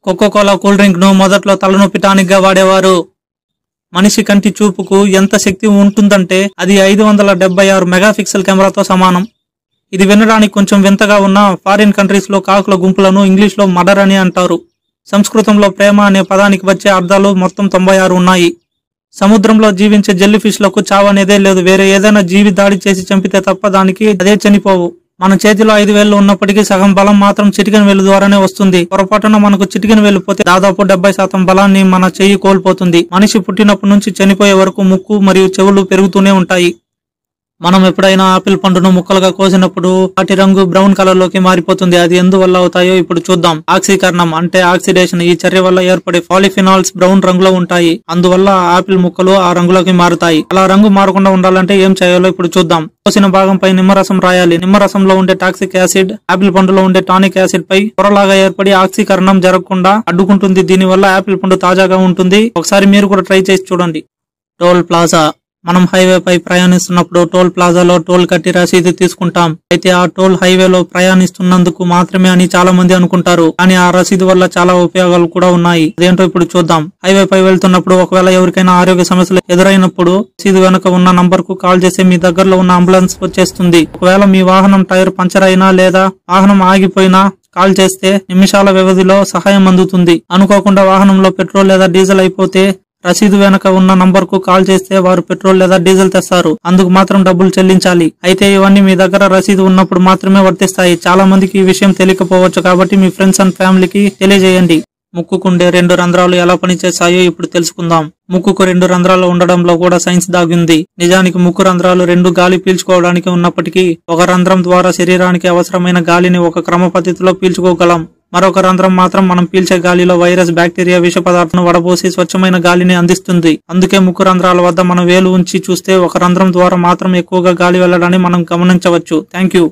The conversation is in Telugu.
కోకోకోలా కూల్ డ్రింక్ ను మొదట్లో తలనొప్పి టానిక్ గా వాడేవారు. మనిషి కంటి చూపుకు ఎంత శక్తి ఉంటుందంటే అది 576 మెగాపిక్సెల్ కెమెరాతో సమానం. ఇది వినడానికి కొంచెం వింతగా ఉన్న ఫారిన్ కంట్రీస్ లో కాకుల గుంపులను ఇంగ్లీష్ లో మడర్ అని అంటారు. సంస్కృతంలో ప్రేమ అనే పదానికి వచ్చే అర్థాలు మొత్తం 96 ఉన్నాయి. సముద్రంలో జీవించే జెల్లీ ఫిష్ లకు చావు అనేదే లేదు. వేరే ఏదైనా జీవి దాడి చేసి చంపితే తప్ప దానికి అదే చనిపోవు. మన చేతిలో 5 వేళ్లు ఉన్నప్పటికీ సగం బలం మాత్రం చిటికెన వేలు ద్వారానే వస్తుంది. పొరపాటున మనకు చిటికెన వేలు పోతే దాదాపు 70% బలాన్ని మన చెయ్యి కోల్పోతుంది. మనిషి పుట్టినప్పటి నుంచి చనిపోయే వరకు ముక్కు మరియు చెవులు పెరుగుతూనే ఉంటాయి. మనం ఎప్పుడైనా ఆపిల్ పండును ముక్కలుగా కోసినప్పుడు వాటి రంగు బ్రౌన్ కలర్ లోకి మారిపోతుంది. అది ఎందువల్ల అవుతాయో ఇప్పుడు చూద్దాం. ఆక్సీకరణం అంటే ఆక్సిడేషన్. ఈ చర్య వల్ల ఏర్పడే పాలిఫినాల్స్ బ్రౌన్ రంగులో ఉంటాయి. అందువల్ల ఆపిల్ ముక్కలు ఆ రంగులోకి మారుతాయి. అలా రంగు మారకుండా ఉండాలంటే ఏం చేయాలో ఇప్పుడు చూద్దాం. కోసిన భాగంపై నిమ్మరసం రాయాలి. నిమ్మరసంలో ఉండే టాక్సిక్ యాసిడ్ ఆపిల్ పండులో ఉండే టానిక్ యాసిడ్ పై పొరలాగా ఏర్పడి ఆక్సీకరణం జరగకుండా అడ్డుకుంటుంది. దీని వల్ల ఆపిల్ పండు తాజాగా ఉంటుంది. ఒకసారి మీరు కూడా ట్రై చేసి చూడండి. Toll plaza. మనం హైవే పై ప్రయాణిస్తున్నప్పుడు టోల్ ప్లాజాలో టోల్ కట్టి రసీదు తీసుకుంటాం. అయితే ఆ టోల్ హైవేలో ప్రయాణిస్తున్నందుకు మాత్రమే అని చాలా మంది అనుకుంటారు. కానీ ఆ రసీదు వల్ల చాలా ఉపయోగాలు కూడా ఉన్నాయి. అదేంటో ఇప్పుడు చూద్దాం. హైవే పై వెళ్తున్నప్పుడు ఒకవేళ ఎవరికైనా ఆరోగ్య సమస్యలు ఎదురైనప్పుడు రసీదు వెనుక ఉన్న నంబర్ కు కాల్ చేసి మీ దగ్గరలో ఉన్న అంబులెన్స్ వచ్చేస్తుంది. ఒకవేళ మీ వాహనం టైర్ పంచర్ అయినా లేదా వాహనం ఆగిపోయినా కాల్ చేస్తే నిమిషాల వ్యవధిలో సహాయం అందుతుంది. అనుకోకుండా వాహనంలో పెట్రోల్ లేదా డీజిల్ అయిపోతే రసీదు వెనక ఉన్న నంబర్ కు కాల్ చేస్తే వారు పెట్రోల్ లేదా డీజిల్ తెస్తారు. అందుకు మాత్రం డబ్బులు చెల్లించాలి. అయితే ఇవన్నీ మీ దగ్గర రసీదు ఉన్నప్పుడు మాత్రమే వర్తిస్తాయి. చాలా మందికి ఈ విషయం తెలియకపోవచ్చు. కాబట్టి మీ ఫ్రెండ్స్ అండ్ ఫ్యామిలీకి తెలియజేయండి. ముక్కుకుండే 2 రంధ్రాలు ఎలా పనిచేస్తాయో ఇప్పుడు తెలుసుకుందాం. ముక్కుకు 2 రంధ్రాలు ఉండడంలో కూడా సైన్స్ దాగింది. నిజానికి ముక్కు రంధ్రాలు 2 గాలి పీల్చుకోవడానికి ఉన్నప్పటికీ ఒక రంధ్రం ద్వారా శరీరానికి అవసరమైన గాలిని ఒక క్రమ పద్ధతిలో పీల్చుకోగలం. మరొక రంధ్రం మాత్రం మనం పీల్చే గాలిలో వైరస్, బ్యాక్టీరియా, విష పదార్థాలను వడబోసి స్వచ్ఛమైన గాలిని అందిస్తుంది. అందుకే ముక్కు రంధ్రాల వద్ద మనం వేలు ఉంచి చూస్తే ఒక రంధ్రం ద్వారా మాత్రం ఎక్కువగా గాలి వెళ్లడాన్ని మనం గమనించవచ్చు. Thank you.